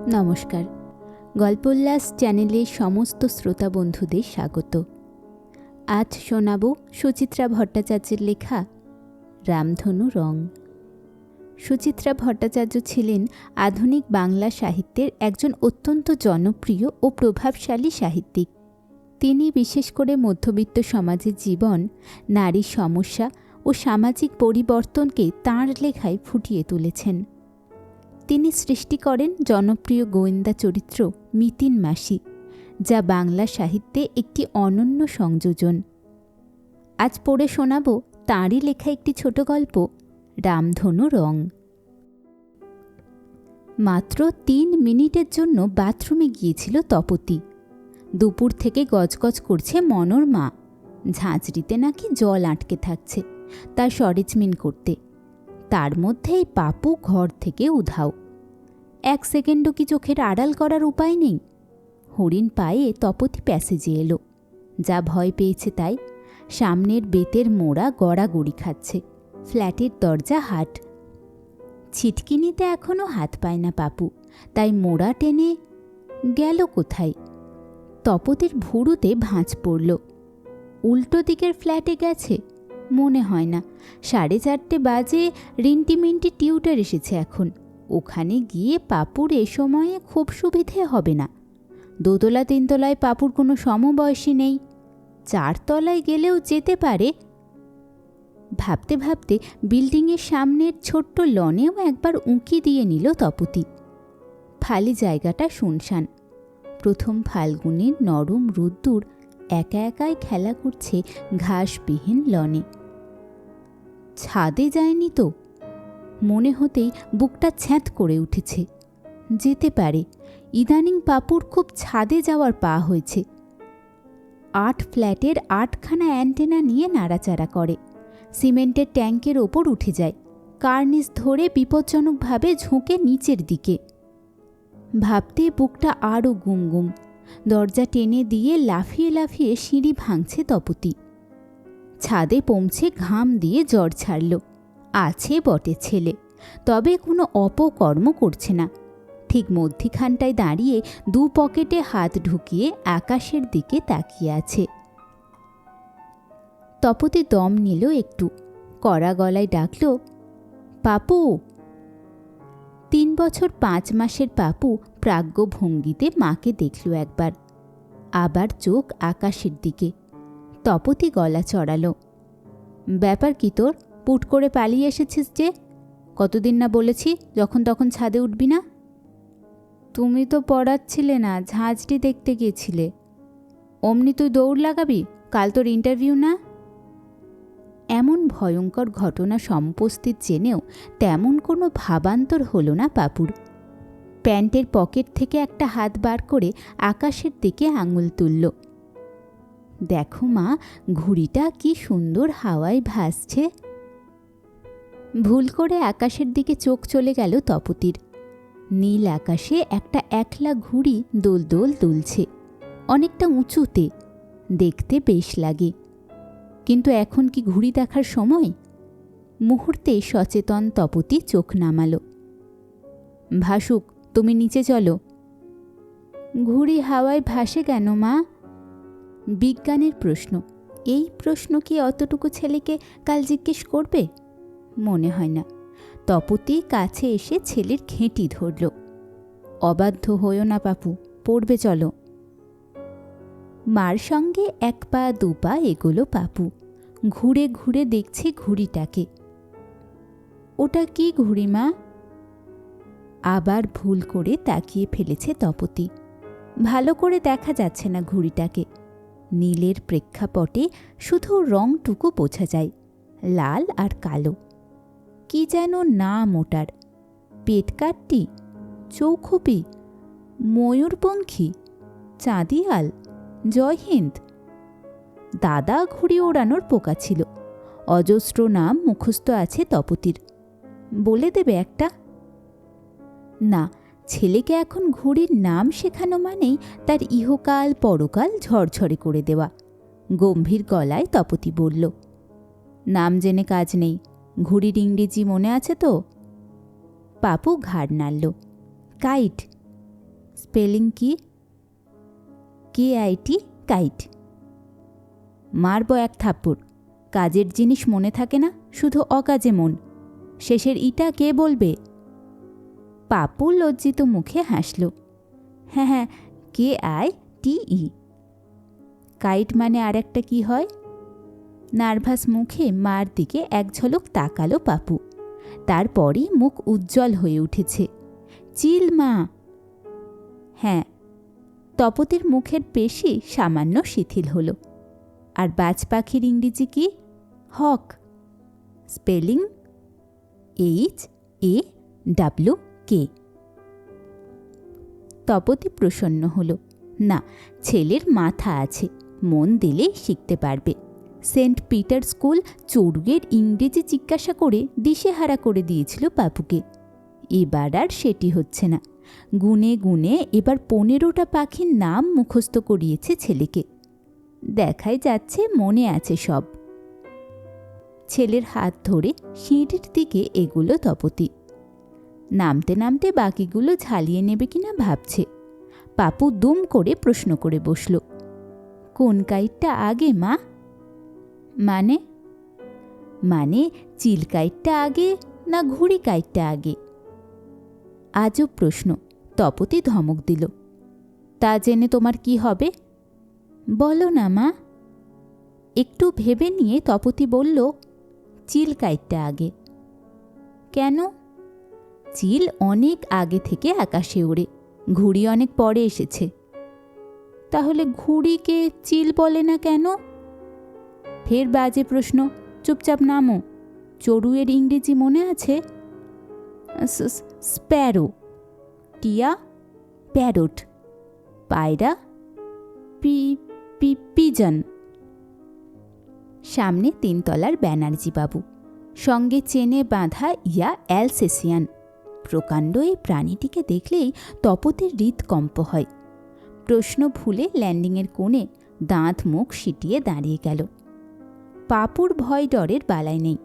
নমস্কার। গল্পোল্লাস চ্যানেলের সমস্ত শ্রোতা বন্ধুদের স্বাগত। আজ শোনাব সুচিত্রা ভট্টাচার্যের লেখা রামধনু রং। সুচিত্রা ভট্টাচার্য ছিলেন আধুনিক বাংলা সাহিত্যের একজন অত্যন্ত জনপ্রিয় ও প্রভাবশালী সাহিত্যিক। তিনি বিশেষ করে মধ্যবিত্ত সমাজের জীবন, নারীর সমস্যা ও সামাজিক পরিবর্তনকে তাঁর লেখায় ফুটিয়ে তুলেছেন। তিনি সৃষ্টি করেন জনপ্রিয় গোয়েন্দা চরিত্র মিতিন মাসি, যা বাংলা সাহিত্যে একটি অনন্য সংযোজন। আজ পড়ে শোনাব তাঁরই লেখা একটি ছোট গল্প, রামধনু রং। মাত্র ৩ মিনিটের জন্য বাথরুমে গিয়েছিল তপতী। দুপুর থেকে গজগজ করছে মনোর মা, ঝাঁঝরিতে নাকি জল আটকে থাকছে, তার সরেজমিন করতে। তার মধ্যেই পাপু ঘর থেকে উধাও। 1 সেকেন্ডও কি চোখের আড়াল করার উপায় নেই? হরিণ পায়ে তপতী প্যাসেজে এলো। যা ভয় পেয়েছে তাই। সামনের বেতের মোড়া গড়াগড়ি খাচ্ছে, ফ্ল্যাটের দরজা হাট। ছিটকিনিতে এখনও হাত পায় না পাপু, তাই মোড়া টেনে গেল কোথায়? তপতির ভুরুতে ভাঁজ পড়ল। উল্টো দিকের ফ্ল্যাটে গেছে মনে হয় না। 4:30 বাজে, রিন্টিমিন্টি টিউটার এসেছে এখন। ওখানে গিয়ে পাপুর এ সময়ে খুব সুবিধে হবে না। 2তলা 3তলায় পাপুর কোনো সমবয়সী নেই, 4 তলায় গেলেও যেতে পারে। ভাবতে ভাবতে বিল্ডিংয়ের সামনের ছোট্ট লনেও একবার উঁকি দিয়ে নিল তপতী। খালি জায়গাটা শুনশান। প্রথম ফাল্গুনের নরম রোদ্দুর একা একাই খেলা করছে ঘাসবিহীন লনে। ছাদে যায়নি তো? মনে হতেই বুকটা ছ্যাঁত করে উঠেছে। যেতে পারে। ইদানিং পাপুর খুব ছাদে যাওয়ার পা হয়েছে। 8 ফ্ল্যাটের 8খানা অ্যান্টেনা নিয়ে নাড়াচাড়া করে। সিমেন্টের ট্যাঙ্কের ওপর উঠে যায়, কার্নিস ধরে বিপজ্জনকভাবে ঝুঁকে নিচের দিকে। ভাবতে বুকটা আরও গুমগুম। দরজা টেনে দিয়ে লাফিয়ে লাফিয়ে সিঁড়ি ভাঙছে তপতী। ছাদে পৌঁছে ঘাম দিয়ে জ্বর ছাড়ল। আছে বটে ছেলে, তবে কোনো অপকর্ম করছে না। ঠিক মধ্যিখানটায় দাঁড়িয়ে 2 পকেটে হাত ঢুকিয়ে আকাশের দিকে তাকিয়ে আছে। তপতী দম নিল একটু, কড়া গলায় ডাকল, পাপু। 3 বছর 5 মাসের পাপু প্রাজ্ঞ ভঙ্গিতে মাকে দেখল একবার, আবার চোখ আকাশের দিকে। তপতী গলা চড়ালো, ব্যাপার কি তোর? পুট করে পালিয়ে এসেছিস যে? কতদিন না বলেছি যখন তখন ছাদে উঠবি না? তুমি তো পড়াচ্ছিলে না, ঝাঁঝরি দেখতে গিয়েছিলে। অমনি তুই দৌড় লাগাবি? কাল তোর ইন্টারভিউ না? এমন ভয়ঙ্কর ঘটনা সম্পস্থিত জেনেও তেমন কোনো ভাবান্তর হলো না পাপুর। প্যান্টের পকেট থেকে একটা হাত বার করে আকাশের দিকে আঙুল তুলল। দেখো মা, ঘুড়িটা কি সুন্দর হাওয়ায় ভাসছে। ভুল করে আকাশের দিকে চোখ চলে গেল তপতির। নীল আকাশে একটা একলা ঘুড়ি দোল দোল দুলছে, অনেকটা উঁচুতে। দেখতে বেশ লাগে, কিন্তু এখন কি ঘুড়ি দেখার সময়? মুহূর্তে সচেতন তপতী চোখ নামালো। ভাসুক, তুমি নিচে চলো। ঘুড়ি হাওয়ায় ভাসে কেন মা? বিজ্ঞানের প্রশ্ন। এই প্রশ্ন কি অতটুকু ছেলেকে কাল জিজ্ঞেস করবে? মনে হয় না। তপতী কাছে এসে ছেলের ঘেঁটি ধরল। অবাধ্য হইও না পাপু, পড়বে চলো। মার সঙ্গে 1 পা 2 পা এগোলো পাপু। ঘুরে ঘুরে দেখছে ঘুড়িটাকে। ওটা কি ঘুড়ি মা? আবার ভুল করে তাকিয়ে ফেলেছে তপতী। ভালো করে দেখা যাচ্ছে না ঘুড়িটাকে। নীলের প্রেক্ষাপটে শুধু রংটুকু বোঝা যায়, লাল আর কালো। কি যেন নাম ওটার? পেটকাট্টি, চৌখুপি, ময়ূরপঙ্খী, চাঁদিয়াল, জয়হিন্দ। দাদা ঘুড়ি ওড়ানোর পোকা ছিল। অজস্র নাম মুখস্থ আছে তপতির। বলে দেবে একটা? না, ছেলেকে এখন ঘুড়ির নাম শেখানো মানেই তার ইহকাল পরকাল ঝরঝরে করে দেওয়া। গম্ভীর গলায় তপতী বলল, নাম জেনে কাজ নেই। ঘুড়ির ইংরেজি মনে আছে তো? পাপু ঘাড় নাড়ল। কাইট। স্পেলিং কি? KIT, kite. মারব এক থাপ্পড়। কাজের জিনিস মনে থাকে না, শুধু অকাজে মন। শেষের ইটা কে বলবে? পাপু লজ্জিত মুখে হাসল। হ্যাঁ হ্যাঁ, KITE। কাইট মানে আর একটা কি হয়? নার্ভাস মুখে মার দিকে এক ঝলক তাকালো পাপু। তারপরই মুখ উজ্জ্বল হয়ে উঠেছে। চিল মা। হ্যাঁ। তপতির মুখের পেশি সামান্য শিথিল হলো। আর বাজ পাখির ইংরেজি কি? হক। Spelling HAWK। তপতি প্রসন্ন হল। না, ছেলের মাথা আছে, মন দিলেই শিখতে পারবে। সেন্ট পিটার স্কুল চড়ুইয়ের ইংরেজি জিজ্ঞাসা করে দিশেহারা করে দিয়েছিল পাপুকে। এবার আর সেটি হচ্ছে না। গুনে গুনে এবার 15টা পাখির নাম মুখস্থ করিয়েছে ছেলেকে। দেখাই যাচ্ছে মনে আছে সব। ছেলের হাত ধরে সিঁড়ির দিকে এগুলো তপতি। নামতে নামতে বাকিগুলো ঝালিয়ে নেবে কিনা ভাবছে। পাপু দুম করে প্রশ্ন করে বসল, কোন কাইটটা আগে মা? মানে? মানে চিল কাইটটা আগে না ঘুড়ি কাইটটা আগে? আজব প্রশ্ন। তপতি ধমক দিল। তা জেনে তোমার কি হবে? বলো না মা। একটু ভেবে নিয়ে তপতি বলল, চিল কাইটটা আগে। কেন? চিল অনেক আগে থেকে আকাশে ওড়ে, ঘুড়ি অনেক পরে এসেছে। তাহলে ঘুড়িকে চিল বলে না কেন? ফের বাজে প্রশ্ন। চুপচাপ নামো। চড়ুইয়ের ইংরেজি মনে আছে? স্প্যারো। টিয়া? প্যারট। পায়রা? পিজন। সামনে 3 তলার ব্যানার্জি বাবু, সঙ্গে চেনে বাঁধা ইয়া অ্যালসেসিয়ান। প্রকাণ্ড এই প্রাণীটিকে দেখলেই তপতির হৃদকম্প হয়। প্রশ্ন ভুলে ল্যান্ডিংয়ের কোণে দাঁত মুখ সিটিয়ে দাঁড়িয়ে গেল। পাপুর ভয় ডরের বালাই নেই।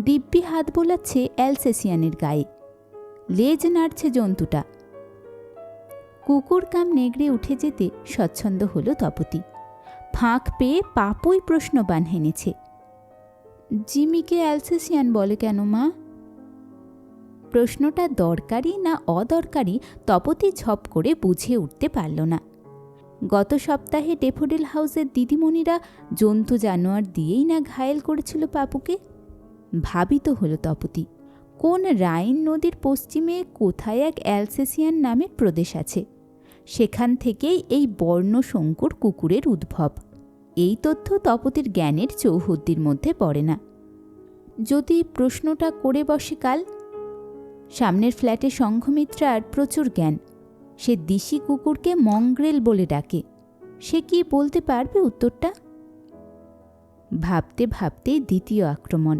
দিব্যি হাত বোলাচ্ছে অ্যালসেসিয়ানের গায়ে। লেজ নাড়ছে জন্তুটা। কুকুর কাম নেগড়ে উঠে যেতে স্বচ্ছন্দ হল তপতি। ফাঁক পেয়ে পাপুই প্রশ্নবান হেনেছে, জিমিকে অ্যালসেসিয়ান বলে কেন মা? প্রশ্নটা দরকারি না অদরকারি তপতি ঝপ করে বুঝে উঠতে পারল না। গত সপ্তাহে ডেফোডিল হাউসের দিদিমণিরা জন্তু জানোয়ার দিয়েই না ঘায়েল করেছিল পাপুকে। ভাবিত হল তপতি, কোন রাইন নদীর পশ্চিমে কোথায় এক অ্যালসেসিয়ান নামের প্রদেশ আছে, সেখান থেকেই এই বর্ণসংকুর কুকুরের উদ্ভব। এই তথ্য তপতির জ্ঞানের চৌহদ্দির মধ্যে পড়ে না। যদি প্রশ্নটা করে বসে কাল। সামনের ফ্ল্যাটে সংঘমিত্রার প্রচুর জ্ঞান। সে দিশি কুকুরকে মঙ্গ্রেল বলে ডাকে। সে কি বলতে পারবে উত্তরটা? ভাবতে ভাবতে দ্বিতীয় আক্রমণ।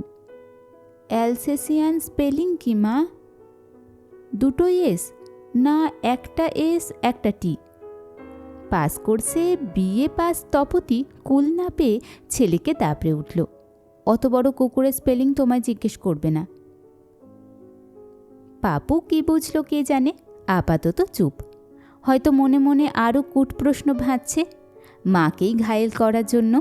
অ্যালসেসিয়ান স্পেলিং কি মা? 2 এস না 1 এস 1 টি? পাস কোর্সে BA পাস তপতি কুল না পেয়ে ছেলেকে দাবড়ে উঠল। অত বড় কুকুরের স্পেলিং তোমায় জিজ্ঞেস করবে না। পাপু কি বুঝল কে জানে, আপাতত চুপ। হয়তো মনে মনে আরও কূট প্রশ্ন ভাবছে, মাকেই ঘায়েল করার জন্য।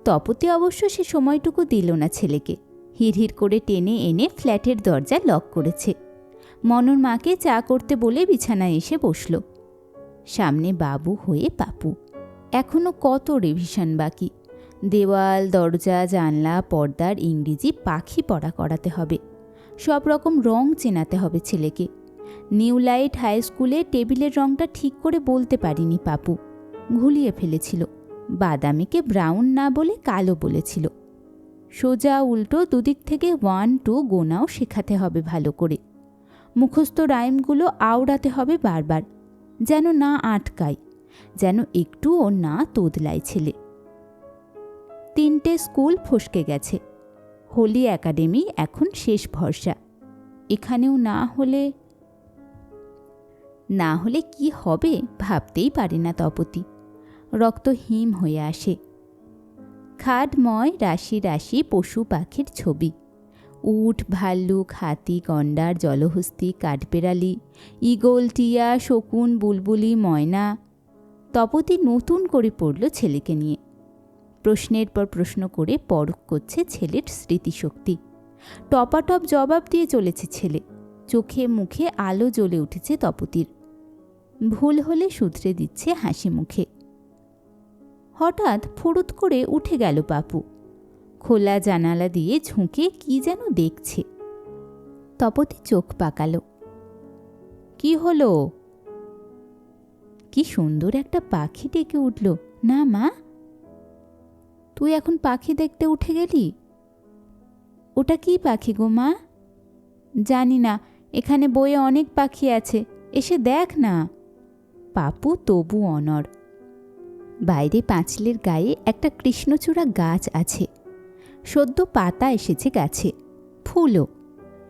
তপতি অবশ্য সে সময়টুকু দিল না ছেলেকে। হিড়হিড় করে টেনে এনে ফ্ল্যাটের দরজা লক করেছে। মনুর মাকে চা করতে বলে বিছানায় এসে বসল। সামনে বাবু হয়ে পাপু। এখনও কত রিভিশন বাকি। দেওয়াল, দরজা, জানলা, পর্দার ইংরেজি পাখি পড়া করাতে হবে। সব রকম রং চেনাতে হবে ছেলেকে। নিউ লাইট হাই স্কুলে টেবিলের রংটা ঠিক করে বলতে পারিনি পাপু, ঘুলিয়ে ফেলেছিল। বাদামিকে ব্রাউন না বলে কালো বলেছিল। সোজা উল্টো দুদিক থেকে 1 2 গোনাও শেখাতে হবে ভালো করে। মুখস্থ রাইমগুলো আওড়াতে হবে বারবার, যেন না আটকায়, যেন একটুও না তোদলায় ছেলে। 3টে স্কুল ফসকে গেছে। হোলি একাডেমি এখন শেষ ভরসা। এখানেও না হলে কি হবে ভাবতেই পারে না তপতি। রক্ত হিম হয়ে আসে। খাদময় রাশি রাশি পশু পাখির ছবি। উট, ভাল্লুক, হাতি, গন্ডার, জলহস্তী, কাঠবেড়ালি, ঈগল, টিয়া, শকুন, বুলবুলি, ময়না। তপতি নতুন করে পড়ল ছেলেকে নিয়ে। প্রশ্নের পর প্রশ্ন করে পরখ করছে ছেলের স্মৃতিশক্তি। টপাটপ জবাব দিয়ে চলেছে ছেলে। চোখে মুখে আলো জ্বলে উঠেছে তপতির। ভুল হলে শুধরে দিচ্ছে হাসি মুখে। হঠাৎ ফুরুত করে উঠে গেল পাপু। খোলা জানালা দিয়ে ঝুঁকে কি যেন দেখছে। তপতি চোখ পাকালো। কি হলো? কি সুন্দর একটা পাখি ডেকে উঠল না মা? তুই এখন পাখি দেখতে উঠে গেলি? ওটা কি পাখি গো মা? জানি না, এখানে বইয়ে অনেক পাখি আছে, এসে দেখ না। পাপু তবু অনড়। বাইরে পাঁচিলের গায়ে একটা কৃষ্ণচূড়া গাছ আছে। সদ্য পাতা এসেছে গাছে, ফুলও।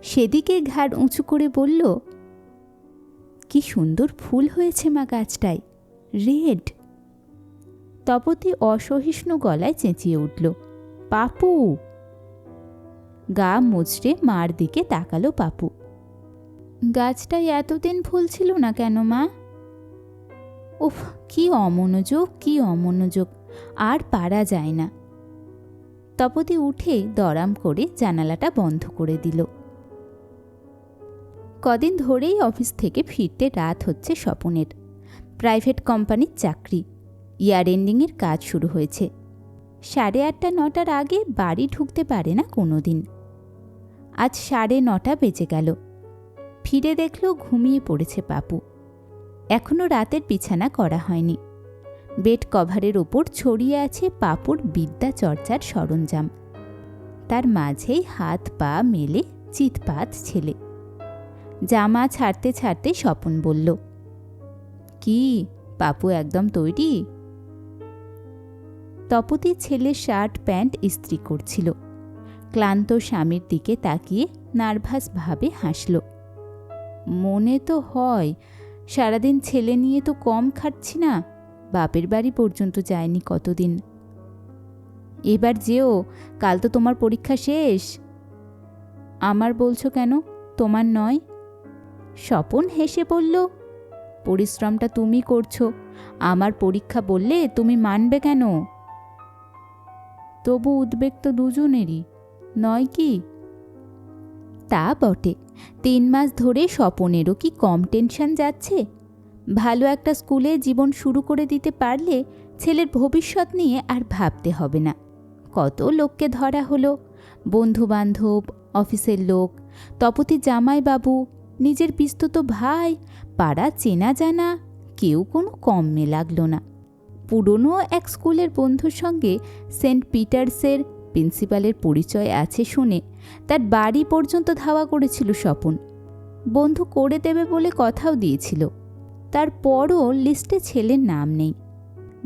সেদিকে ঘাড় উঁচু করে বলল, কি সুন্দর ফুল হয়েছে মা গাছটায়, রেড। তপতি অসহিষ্ণু গলায় চেঁচিয়ে উঠল, পাপু! গা মুচড়ে মার দিকে তাকালো পাপু। গাছটায় এতদিন ফুল ছিল না কেন মা? উফ, কি অমনোযোগ, কি অমনোযোগ, আর পারা যায় না। তপতি উঠে দরাম করে জানালাটা বন্ধ করে দিল। কদিন ধরেই অফিস থেকে ফিরতে রাত হচ্ছে স্বপনের। প্রাইভেট কোম্পানির চাকরি, ইয়ার এন্ডিংয়ের কাজ শুরু হয়েছে। 8:30 9টার আগে বাড়ি ঢুকতে পারে না কোনো দিন। আজ 9:30 বেজে গেল। ফিরে দেখল ঘুমিয়ে পড়েছে পাপু। এখনও রাতের বিছানা করা হয়নি। বেড কভারের ওপর ছড়িয়ে আছে পাপুর বিদ্যা চর্চার সরঞ্জাম। তার মাঝেই হাত পা মেলে চিৎপাত ছেলে। জামা ছাড়তে ছাড়তে স্বপন বলল, কি পাপু একদম তৈরি? তপতি ছেলের শার্ট প্যান্ট ইস্ত্রি করছিল। ক্লান্ত স্বামীর দিকে তাকিয়ে নার্ভাসভাবে হাসল। মনে তো হয়, সারাদিন ছেলে নিয়ে তো কম খাটছি না, বাপের বাড়ি পর্যন্ত যায়নি কতদিন। এবার যেও, কাল তো তোমার পরীক্ষা শেষ। আমার বলছো কেন, তোমার নয়? স্বপন হেসে বলল, পরিশ্রমটা তুমি করছো, আমার পরীক্ষা বললে তুমি মানবে কেন? তবু উদ্বেগ তো দুজনেরই, নয় কি? তা বটে। 3 মাস ধরে স্বপনেরও কি কম টেনশন যাচ্ছে? ভালো একটা স্কুলে জীবন শুরু করে দিতে পারলে ছেলের ভবিষ্যৎ নিয়ে আর ভাবতে হবে না। কত লোককে ধরা হলো, বন্ধুবান্ধব, অফিসের লোক, তপতি জামাইবাবু, নিজের পিস্তত ভাই, পাড়া চেনা জানা, কেউ কোনো কমে লাগল না। পুরনো এক স্কুলের বন্ধুর সঙ্গে সেন্ট পিটার্সের প্রিন্সিপালের পরিচয় আছে শুনে তার বাড়ি পর্যন্ত ধাওয়া করেছিল স্বপন। বন্ধু করে দেবে বলে কথাও দিয়েছিল। তারপরও লিস্টে ছেলের নাম নেই।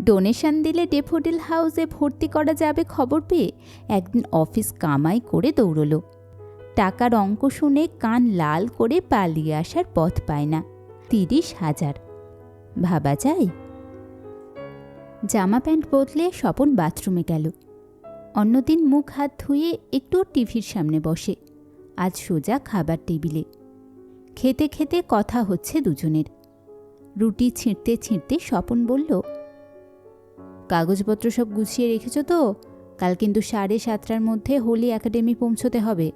ডোনেশন দিলে ডেফোডিল হাউসে ভর্তি করা যাবে খবর পেয়ে একদিন অফিস কামাই করে দৌড়ল। টাকার অঙ্ক শুনে কান লাল করে পালিয়ে আসার পথ পায় না। 30,000 ভাবা যায়? জামা প্যান্ট বদলে স্বপন বাথরুমে গেল। অন্যদিন মুখ হাত ধুয়ে একটু টিভির সামনে বসে, আজ সোজা খাবার টেবিলে। খেতে খেতে কথা হচ্ছে দুজনের। রুটি ছিঁড়তে ছিঁড়তে স্বপন বলল, কাগজপত্র সব গুছিয়ে রেখেছ তো? কাল কিন্তু 7:30টার মধ্যে হোলি একাডেমি পৌঁছতে হবে।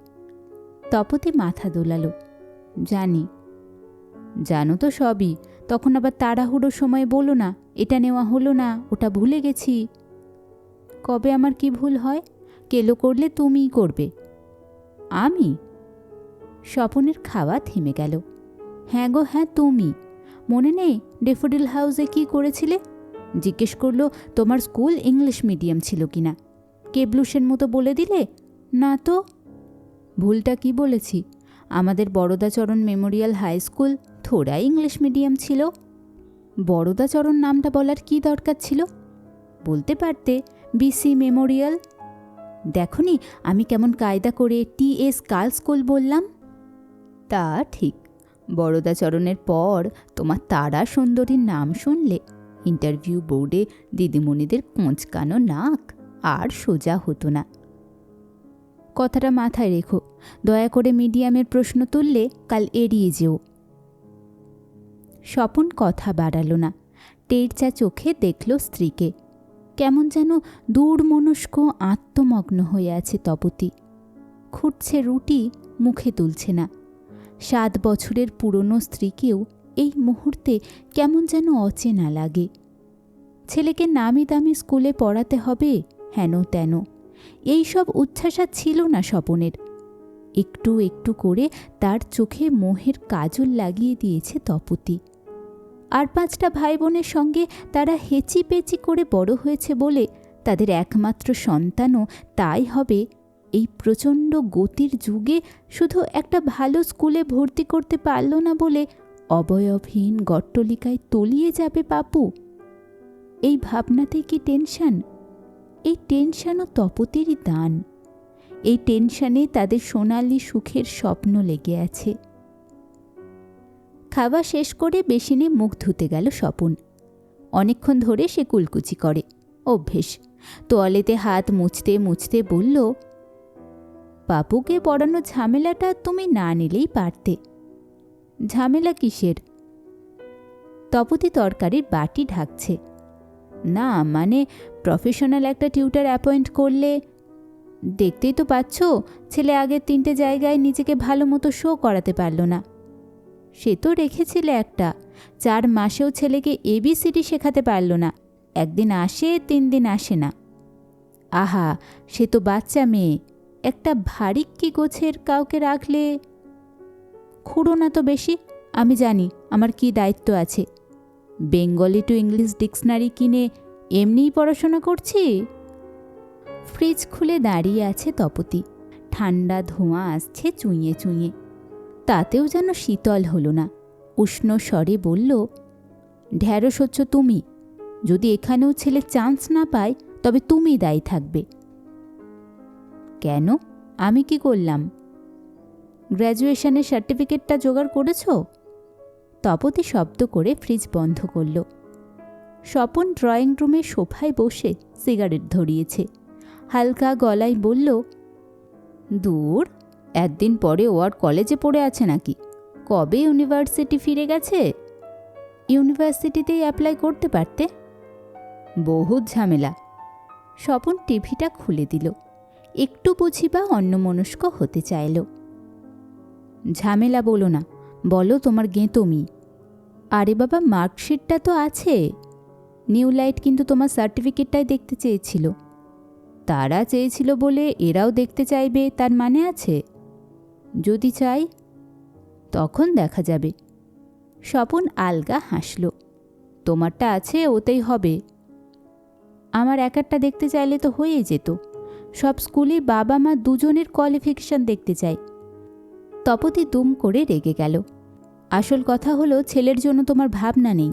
তপতি মাথা দোলালো, জানি। জানো তো সবই, তখন আবার তাড়াহুড়োর সময় বলো না এটা নেওয়া হলো না, ওটা ভুলে গেছি। কবে আমার কি ভুল হয়? কেলো করলে তুমিই করবে। আমি? স্বপনের খাওয়া থেমে গেল। হ্যাঁ গো হ্যাঁ, তুমি। মনে নেই ডেফোডিল হাউসে কি করেছিলে? জিজ্ঞেস করলো তোমার স্কুল ইংলিশ মিডিয়াম ছিল কিনা। কেবলুসের মতো বলে দিলে, না তো। ভুলটা কি বলেছি? আমাদের বরদাচরণ মেমোরিয়াল হাই স্কুল থোড়া ইংলিশ মিডিয়াম ছিল। বরদাচরণ নামটা বলার কি দরকার ছিল? বলতে পারতে বিসি মেমোরিয়াল। দেখনি আমি কেমন কায়দা করে টি.এস. গার্লস স্কুল বললাম? তা ঠিক। বরদাচরণের পর তোমার তারা সুন্দরীর নাম শুনলে ইন্টারভিউ বোর্ডে দিদিমণিদের কোঁচকানো নাক আর সোজা হতো না। কথাটা মাথায় রেখো। দয়া করে মিডিয়ামের প্রশ্ন তুললে কাল এড়িয়ে যেও। স্বপন কথা বাড়ালো না। টেরচা চোখে দেখল স্ত্রীকে। কেমন যেন দূরমনস্ক আত্মমগ্ন হয়ে আছে তপতি। খুঁটছে রুটি, মুখে তুলছে না। 7 বছরের পুরনো স্ত্রীকেও এই মুহূর্তে কেমন যেন অচেনা লাগে। ছেলেকে নামি দামি স্কুলে পড়াতে হবে, হেন তেন, এইসব উচ্ছ্বাসা ছিল না স্বপনের। একটু একটু করে তার চোখে মোহের কাজল লাগিয়ে দিয়েছে তপতি। আর 5টা ভাই বোনের সঙ্গে তারা হেঁচি পেচি করে বড় হয়েছে বলে তাদের একমাত্র সন্তানও তাই হবে। এই প্রচণ্ড গতির যুগে শুধু একটা ভালো স্কুলে ভর্তি করতে পারল না বলে অবয়বহীন গট্টলিকায় তলিয়ে যাবে পাপু। এই ভাবনাতেই কি টেনশন? এই টেনশনও তপতিরই দান। এই টেনশনে তাদের সোনালি সুখের স্বপ্ন লেগে আছে। খাওয়া শেষ করে বেসিনে মুখ ধুতে গেল স্বপন। অনেকক্ষণ ধরে সে কুলকুচি করে, অভ্যেস। তোয়ালেতে হাত মুছতে মুছতে বলল, পাপুকে পড়ানো ঝামেলাটা তুমি না নিলেই পারতে। ঝামেলা কিসের? তপতি তরকারির বাটি ঢাকছে। না মানে প্রফেশনাল একটা টিউটার অ্যাপয়েন্ট করলে। দেখতেই তো পাচ্ছ, ছেলে আগের 3টে জায়গায় নিজেকে ভালো মতো শো করাতে পারল না। সে তো রেখেছিলে একটা, 4 মাসেও ছেলেকে ABCD শেখাতে পারল না। একদিন আসে, 3 দিন আসে না। আহা, সে তো বাচ্চা মেয়ে, একটা ভারী কি গোছের কাউকে রাখলে। খুঁড়ো না তো বেশি, আমি জানি আমার কি দায়িত্ব আছে। বেঙ্গলি টু ইংলিশ ডিকশনারি কিনে এমনিই পড়াশোনা করছি। ফ্রিজ খুলে দাঁড়িয়ে আছে তপতি। ঠান্ডা ধোঁয়া আসছে চুঁইয়ে চুঁইয়ে। তাতেও যেন শীতল হলো না। উষ্ণ স্বরে বলল, ঢ্যাঁড়স হচ্ছ তুমি। যদি এখানেও ছেলে চান্স না পায় তবে তুমি দায়ী থাকবে। কেন? আমি কি করলাম? গ্র্যাজুয়েশনের সার্টিফিকেটটা জোগাড় করেছ? তপতি শব্দ করে ফ্রিজ বন্ধ করল। স্বপন ড্রয়িং রুমে সোফায় বসে সিগারেট ধরিয়েছে। হালকা গলায় বলল, দূর, একদিন পরে ও আর কলেজে পড়ে আছে নাকি? কবে ইউনিভার্সিটি ফিরে গেছে? ইউনিভার্সিটিতেই অ্যাপ্লাই করতে পারতে। বহুত ঝামেলা। স্বপন টিভিটা খুলে দিল। একটু বুঝি বা অন্যমনস্ক হতে চাইল। ঝামেলা বলো না, বলো তোমার গেঁতমি। আরে বাবা, মার্কশিটটা তো আছে। নিউ লাইট কিন্তু তোমার সার্টিফিকেটটাই দেখতে চেয়েছিল। তারা চেয়েছিল বলে এরাও দেখতে চাইবে তার মানে আছে? যদি চাই তখন দেখা যাবে। স্বপন আলগা হাসল। তোমারটা আছে, ওতেই হবে। আমার একারটা দেখতে চাইলে তো হয়েই যেত। সব স্কুলে বাবা মা দুজনের কোয়ালিফিকেশন দেখতে চাই। তপতি দুম করে রেগে গেল। আসল কথা হলো, ছেলের জন্য তোমার ভাবনা নেই।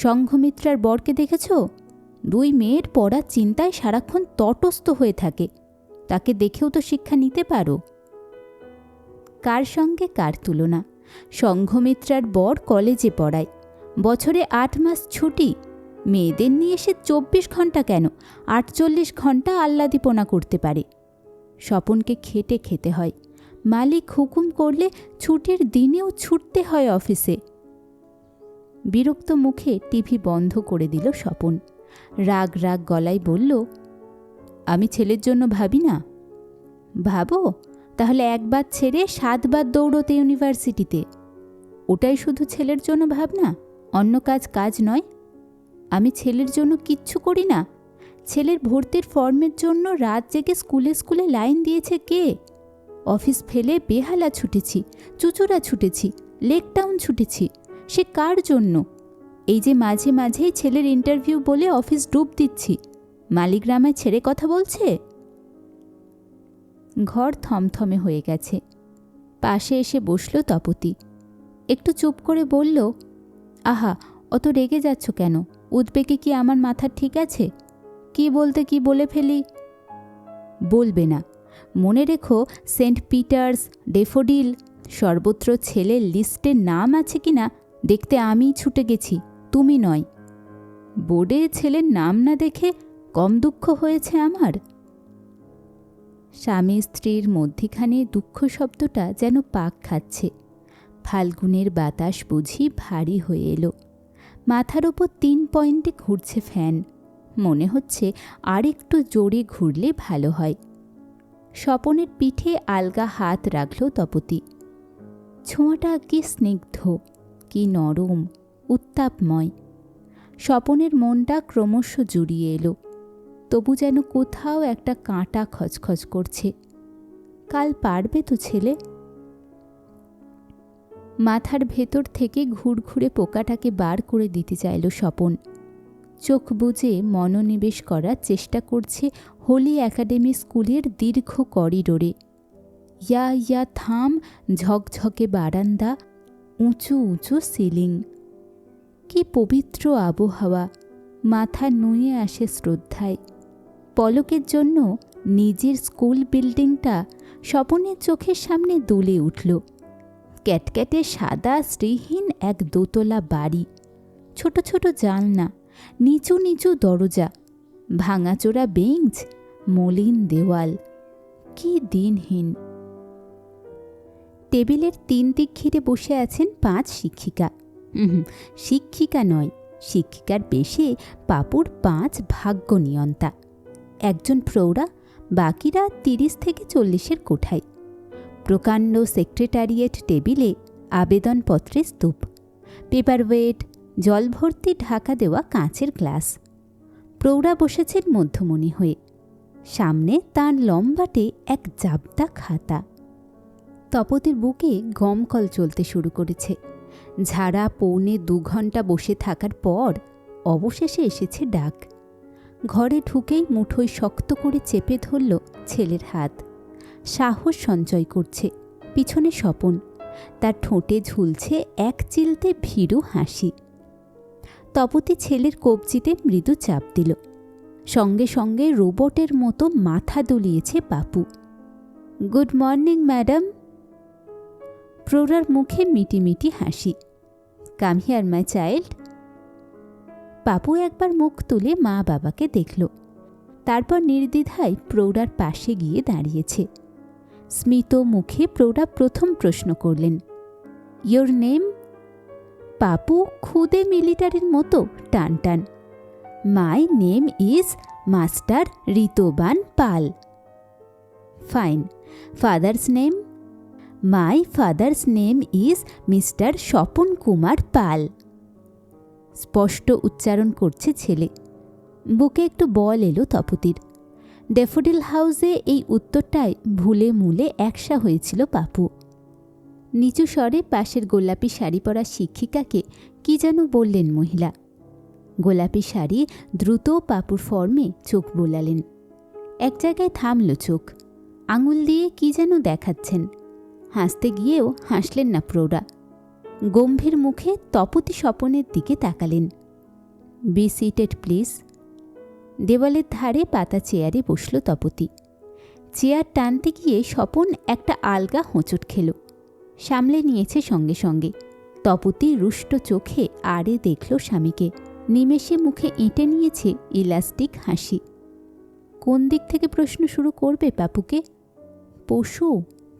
সংঘমিত্রার বরকে দেখেছ? 2 মেয়ের পড়ার চিন্তায় সারাক্ষণ তটস্থ হয়ে থাকে। তাকে দেখেও তো শিক্ষা নিতে পারো। কার সঙ্গে কার তুলনা? সংঘমিত্রার বর কলেজে পড়ায়, বছরে 8 মাস ছুটি। মেয়েদের নিয়ে সে 24 ঘন্টা কেন 48 ঘন্টা আহ্লাদীপনা করতে পারে। স্বপনকে খেটে খেতে হয়। মালিক হুকুম করলে ছুটির দিনেও ছুটতে হয় অফিসে। বিরক্ত মুখে টিভি বন্ধ করে দিল স্বপন। রাগ রাগ গলায় বলল, আমি ছেলের জন্য ভাবি না? ভাবো, তাহলে একবার ছেড়ে 7 বার দৌড়তে ইউনিভার্সিটিতে। ওটাই শুধু ছেলের জন্য ভাবনা, অন্য কাজ নয়। আমি ছেলের জন্য কিচ্ছু করি না। ছেলের ভর্তির ফর্মের জন্য রাত জেগে স্কুলে স্কুলে লাইন দিয়েছে কে? অফিস ফেলে বেহালা ছুটেছি, চুচুড়া ছুটেছি, লেক টাউন ছুটেছি। সে কার জন্য? এই যে মাঝে মাঝেই ছেলের ইন্টারভিউ বলে অফিস ডুব দিচ্ছি, মালিগ্রামে ছেড়ে কথা বলছে। ঘর থমথমে হয়ে গেছে। পাশে এসে বসল তপতি। একটু চুপ করে বলল, আহা, অত রেগে যাচ্ছ কেন? উদ্বেগে কি আমার মাথা ঠিক আছে? কি বলতে কি বলে ফেলি। বলবে না। মনে রেখো, সেন্ট পিটার্স, ডেফোডিল সর্বত্র ছেলের লিস্টে নাম আছে কিনা দেখতে আমিই ছুটে গেছি, তুমি নয়। বোর্ডে ছেলের নাম না দেখে কম দুঃখ হয়েছে আমার? স্বামী স্ত্রীর মধ্যিখানে দুঃখ শব্দটা যেন পাক খাচ্ছে। ফাল্গুনের বাতাস বুঝি ভারী হয়ে এলো। মাথার ওপর 3 পয়েন্টে ঘুরছে ফ্যান। মনে হচ্ছে আর একটু জোরে ঘুরলে ভালো হয়। স্বপনের পিঠে আলগা হাত রাখল তপতি। ছোঁয়াটা কি স্নিগ্ধ, কি নরম, উত্তাপময়। স্বপনের মনটা ক্রমশ জুড়িয়ে এলো। তবু যেন কোথাও একটা কাঁটা খচখচ করছে। কাল পারবে তো ছেলে? মাথার ভেতর থেকে ঘুরঘুরে পোকাটাকে বার করে দিতে চাইল স্বপন। চোখ বুজে মনোনিবেশ করার চেষ্টা করছে হোলি একাডেমি স্কুলের দীর্ঘ করিডোরে। ইয়া ইয়া থাম, ঝকঝকে বারান্দা, উঁচু উঁচু সিলিং। কি পবিত্র আবহাওয়া! মাথা নুয়ে আসে শ্রদ্ধায়। পলকের জন্য নিজের স্কুল বিল্ডিংটা স্বপনের চোখের সামনে দুলে উঠল। ক্যাটক্যাটে সাদা শ্রীহীন এক দোতলা বাড়ি, ছোট ছোট জানলা, নিচু নিচু দরজা, ভাঙাচোরা বেঞ্চ, মলিন দেওয়াল। কি দিনহীন! টেবিলের 3 দিক ঘিরে বসে আছেন 5 শিক্ষিকা। শিক্ষিকা নয়, শিক্ষিকার বেশে পাপুর 5 ভাগ্যনিয়ন্তা। একজন প্রৌঢ়া, বাকিরা 30 থেকে 40-এর কোঠায়। প্রকাণ্ড সেক্রেটারিয়েট টেবিলে আবেদনপত্রের স্তূপ, পেপারওয়েট, জল ভর্তি ঢাকা দেওয়া কাঁচের গ্লাস। প্রৌঢ়া বসেছেন মধ্যমণি হয়ে। সামনে তাঁর লম্বাটে এক জাবদা খাতা। তপতির বুকে গমকল চলতে শুরু করেছে। ঝাড়া 1.25 ঘন্টা বসে থাকার পর অবশেষে এসেছে ডাক। ঘরে ঢুকেই মুঠোয় শক্ত করে চেপে ধরল ছেলের হাত। সাহস সঞ্চয় করছে। পিছনে স্বপন, তার ঠোঁটে ঝুলছে এক চিলতে ভীরু হাসি। তপতি ছেলের কবজিতে মৃদু চাপ দিল। সঙ্গে সঙ্গে রোবটের মতো মাথা দুলিয়েছে পাপু। Good morning madam. প্রৌঢ়ার মুখে মিটিমিটি হাসি। Come here my child. Papu একবার মুখ তুলে মা বাবাকে দেখল, তারপর নির্দ্বিধায় প্রৌঢ়ার পাশে গিয়ে দাঁড়িয়েছে। স্মিত মুখে প্রৌঢ়া প্রথম প্রশ্ন করলেন, ইয়োর নেম? পাপু খুদে মিলিটারির মতো টান টান। My name is master Ritaban Pal. Fine. Father's name? My father's name is mister Swapan Kumar Pal. স্পষ্ট উচ্চারণ করছে ছেলে। বুকে একটু বল এলো তপতির। ড্যাফোডিল হাউসে এই উত্তরটায় ভুলে মুলে একসা হয়েছিল পাপু। নিচু স্বরে পাশের গোলাপি শাড়ি পরা শিক্ষিকাকে কি যেন বললেন মহিলা। গোলাপি শাড়ি দ্রুত পাপুর ফর্মে চোখ বোলালেন। এক জায়গায় থামল চোখ। আঙুল দিয়ে কি যেন দেখাচ্ছেন। হাসতে গিয়েও হাসলেন না প্রৌঢ়া। গম্ভীর মুখে তপতি স্বপনের দিকে তাকালেন। Be seated please. দেওয়ালের ধারে পাতা চেয়ারে বসল তপতি। চেয়ার টানতে গিয়ে স্বপন একটা আলগা হোঁচট খেল। সামলে নিয়েছে সঙ্গে সঙ্গে। তপতি রুষ্ট চোখে আড়ে দেখল স্বামীকে। নিমেষে মুখে এঁটে নিয়েছে ইলাস্টিক হাসি। কোন দিক থেকে প্রশ্ন শুরু করবে পাপুকে? পশু,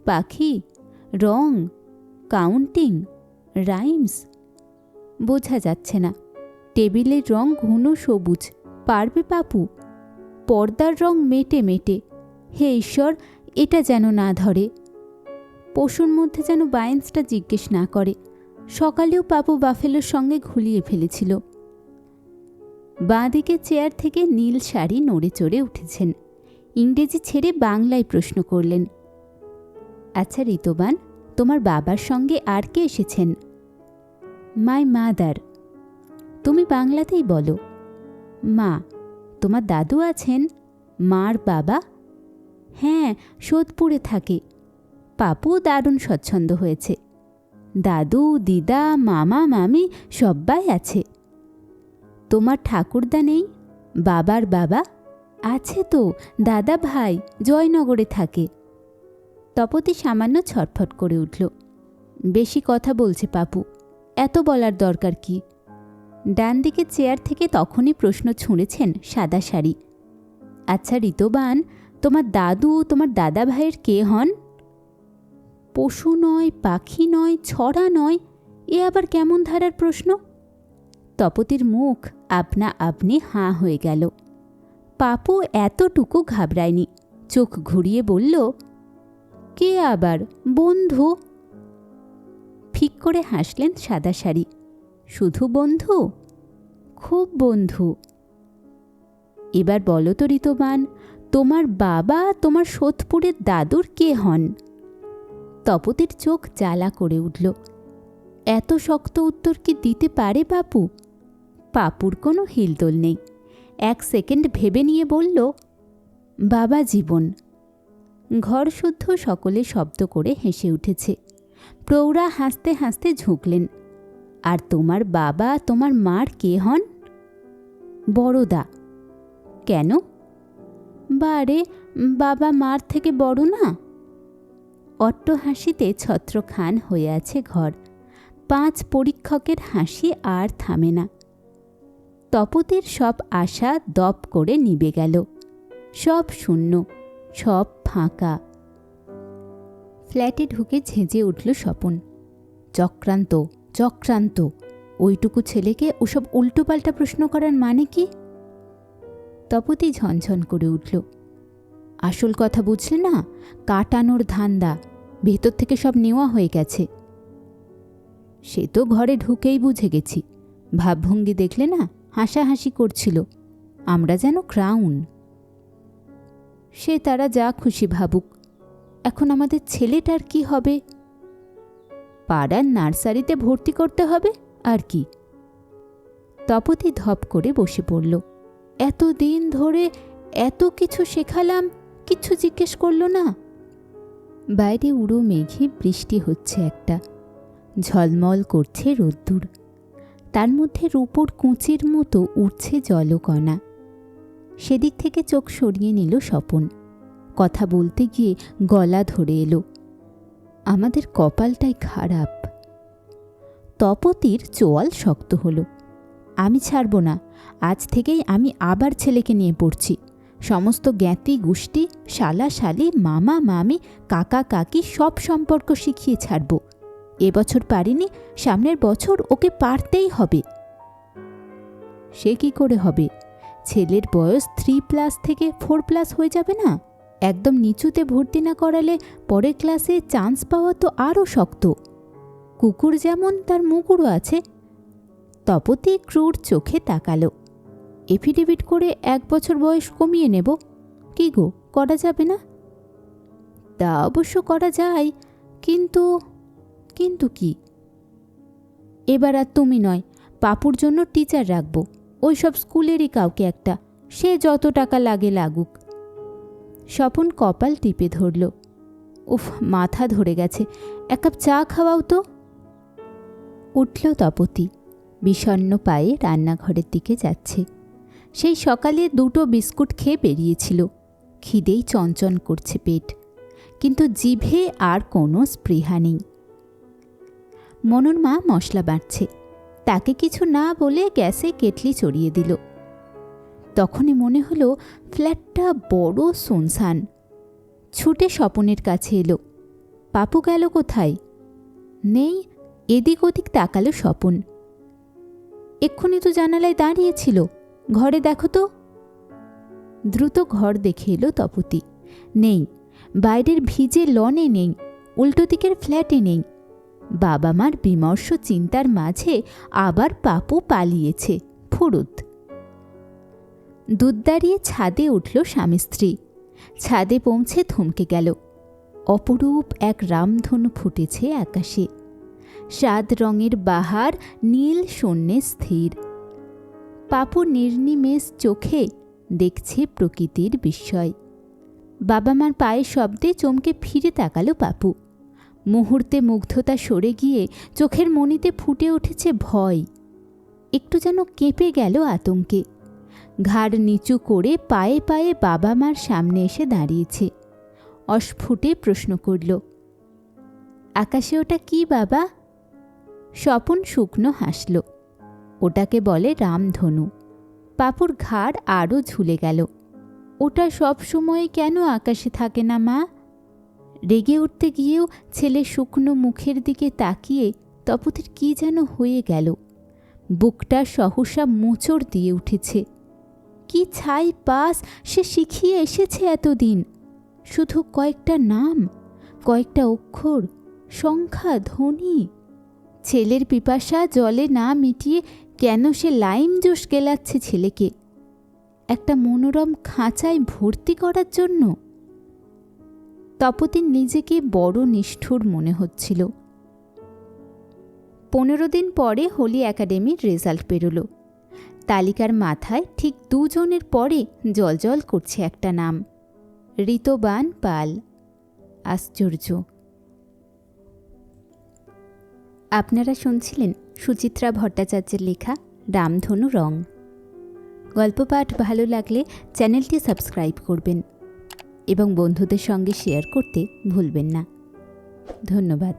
পাখি, রং, কাউন্টিং, রাইমস? বোঝা যাচ্ছে না। টেবিলের রং ঘন সবুজ, পারবে পাপু? পর্দার রং মেটে মেটে। হে ঈশ্বর, এটা যেন না ধরে। পশুর মধ্যে যেন বাইন্সটা জিজ্ঞেস না করে। সকালেও পাপু বাফেলোর সঙ্গে ঘুলিয়ে ফেলেছিল। বাঁ দিকে চেয়ার থেকে নীল শাড়ি নড়ে চড়ে উঠেছেন। ইংরেজি ছেড়ে বাংলায় প্রশ্ন করলেন, আচ্ছা ঋতবান, তোমার বাবার সঙ্গে আর কে এসেছেন? My mother. তুমি বাংলাতেই বলো। মা। তোমার দাদু আছেন? মার বাবা? হ্যাঁ, সোদপুরে থাকে। পাপু দারুণ স্বচ্ছন্দ হয়েছে। দাদু, দিদা, মামা, মামি সব্বাই আছে। তোমার ঠাকুরদা নেই? বাবার বাবা? আছে তো, দাদা ভাই জয়নগরে থাকে। তপতি সামান্য ছটফট করে উঠল। বেশি কথা বলছে পাপু, এত বলার দরকার কি? ডান দিকে চেয়ার থেকে তখনই প্রশ্ন ছুঁড়েছেন সাদা শাড়ি। আচ্ছা ঋতবান, তোমার দাদু তোমার দাদা ভাইয়ের কে হন? পশু নয়, পাখি নয়, ছড়া নয়, এ আবার কেমন ধারার প্রশ্ন? তপতির মুখ আপনা আপনি হাঁ হয়ে গেল। পাপু এতটুকু ঘাবড়ায়নি, চোখ ঘুরিয়ে বলল, কে আবার? বন্ধু। ফিক করে হাসলেন সাদা শাড়ি। শুধু বন্ধু? খুব বন্ধু। এবার বলো তো ঋতবান, তোমার বাবা তোমার সোদপুরের দাদুর কে হন? তপতির চোখ জ্বালা করে উঠল। এত শক্ত উত্তর কি দিতে পারে পাপু? পাপুর কোনো হিলদোল নেই। 1 সেকেন্ড ভেবে নিয়ে বলল, বাবা জীবন। ঘর শুদ্ধ সকলে শব্দ করে হেসে উঠেছে। প্রৌঢ়া হাসতে হাসতে ঝুঁকলেন। আর তোমার বাবা তোমার মার কে হন? বড়দা। কেন? বারে, বাবা মার থেকে বড় না? অট্ট হাসিতে ছত্রখান হয়ে আছে ঘর। 5 পরীক্ষকের হাসি আর থামে না। তপতির সব আশা দপ করে নিভে গেল। সব শূন্য, সব ফাঁকা। ফ্ল্যাটে ঢুকে ঝেঁঝে উঠল স্বপন। চক্রান্ত, চক্রান্ত। ওইটুকু ছেলেকে ওসব উল্টোপাল্টা প্রশ্ন করার মানে কি? তপতি ঝনঝন করে উঠল। আসল কথা বুঝলে না? কাটানোর ধান্দা। ভেতর থেকে সব নেওয়া হয়ে গেছে। সে তো ঘরে ঢুকেই বুঝে গেছি। ভাবভঙ্গি দেখলে না? হাসাহাসি করছিল। আমরা যেন ক্রাউন। সে তারা যা খুশি ভাবুক, এখন আমাদের ছেলেটার কি হবে? পাড়ার নার্সারিতে ভর্তি করতে হবে, আর কি। তপতি ধপ করে বসে পড়ল। এতদিন ধরে এত কিছু শেখালাম, কিছু জিজ্ঞেস করল না। বাইরে উড়ো মেঘে বৃষ্টি হচ্ছে একটা। ঝলমল করছে রোদ্দুর। তার মধ্যে রূপোর কুঁচির মতো উঠছে জলকণা। সেদিক থেকে চোখ সরিয়ে নিল স্বপন। কথা বলতে গিয়ে গলা ধরে এলো, আমাদের কপালটাই খারাপ। তপতির চোয়াল শক্ত হলো। আমি ছাড়ব না। আজ থেকেই আমি আবার ছেলেকে নিয়ে পড়ছি। সমস্ত জ্ঞাতি গোষ্ঠী, শালা শালি, মামা মামি, কাকা কাকি সব সম্পর্ক শিখিয়ে ছাড়ব। এবছর পারিনি, সামনের বছর ওকে পারতেই হবে। সে কি করে হবে? ছেলের বয়স 3+ থেকে 4+ হয়ে যাবে না? একদম নিচুতে ভর্তি না করালে পরের ক্লাসে চান্স পাওয়া তো আরও শক্ত। কুকুর যেমন তার মুগুরও আছে। তপতি ক্রূর চোখে তাকালো। এফিডেভিট করে 1 বছর বয়স কমিয়ে নেব? কি গো, করা যাবে না? তা অবশ্য করা যায়, কিন্তু কিন্তু কি? এবার আর তুমি নয়, পাপুর জন্য টিচার রাখব। ওই সব স্কুলেরই কাউকে একটা, সে যত টাকা লাগে লাগুক। স্বপন কপাল টিপে ধরল। উফ, মাথা ধরে গেছে, 1 কাপ চা খাওয়াও তো। উঠল তপতি। বিষণ্ণ পায়ে রান্নাঘরের দিকে যাচ্ছে। সেই সকালে 2টো বিস্কুট খেয়ে বেরিয়েছিল। খিদেই চঞ্চন করছে পেট, কিন্তু জিভে আর কোনো স্পৃহা নেই। মনোর মা মশলা বাটছে। তাকে কিছু না বলে গ্যাসে কেটলি চড়িয়ে দিল। তখনই মনে হলো ফ্ল্যাটটা বড় শুনশান। ছুটে স্বপনের কাছে এলো। পাপু গেল কোথায়? নেই। এদিক ওদিক তাকালো স্বপন। এক্ষুনি তো জানালায় দাঁড়িয়েছিল। ঘরে দেখো তো। দ্রুত ঘর দেখে এলো তপতি। নেই। বাইরের ভিজে লনে নেই, উল্টো দিকের ফ্ল্যাটে নেই। বাবা মার বিমর্ষ চিন্তার মাঝে আবার পাপু পালিয়েছে। ফুরুত। দুধ দাঁড়িয়ে ছাদে উঠল স্বামী স্ত্রী। ছাদে পৌঁছে থমকে গেল। অপরূপ এক রামধনু ফুটেছে আকাশে। 7 রঙের বাহার নীল শূন্যে স্থির। পাপু নির্নিমেষ চোখে দেখছে প্রকৃতির বিস্ময়। বাবা মার পায়ের শব্দে চমকে ফিরে তাকালো পাপু। মুহূর্তে মুগ্ধতা সরে গিয়ে চোখের মণিতে ফুটে উঠেছে ভয়। একটু যেন কেঁপে গেল আতঙ্কে। ঘাড় নিচু করে পায়ে পায়ে বাবা মার সামনে এসে দাঁড়িয়েছে। অস্ফুটে প্রশ্ন করল, আকাশে ওটা কি বাবা? স্বপন শুকনো হাসল। ওটাকে বলে রামধনু। পাপুর ঘাড় আরও ঝুলে গেল। ওটা সব সময় কেন আকাশে থাকে না মা? রেগে উঠতে গিয়েও ছেলে শুকনো মুখের দিকে তাকিয়ে তপতির কি যেন হয়ে গেল। বুকটা সহসা মোচড় দিয়ে উঠেছে। কি ছাই পাস সে শিখিয়ে এসেছে এতদিন! শুধু কয়েকটা নাম, কয়েকটা অক্ষর, সংখ্যা, ধ্বনি। ছেলের পিপাসা জলে না মিটিয়ে কেন সে লাইম জুস গেলাচ্ছে ছেলেকে একটা মনোরম খাঁচায় ভর্তি করার জন্য? তপতির নিজেকে বড় নিষ্ঠুর মনে হচ্ছিল। 15 দিন পরে হোলি একাডেমির রেজাল্ট বেরোল। তালিকার মাথায় ঠিক 2 জনের পরে জলজল করছে একটা নাম, ঋতবান পাল। আশ্চর্য! আপনারা শুনছিলেন সুচিত্রা ভট্টাচার্যের লেখা রামধনু রং। গল্প পাঠ ভালো লাগলে চ্যানেলটি সাবস্ক্রাইব করবেন এবং বন্ধুদের সঙ্গে শেয়ার করতে ভুলবেন না। ধন্যবাদ।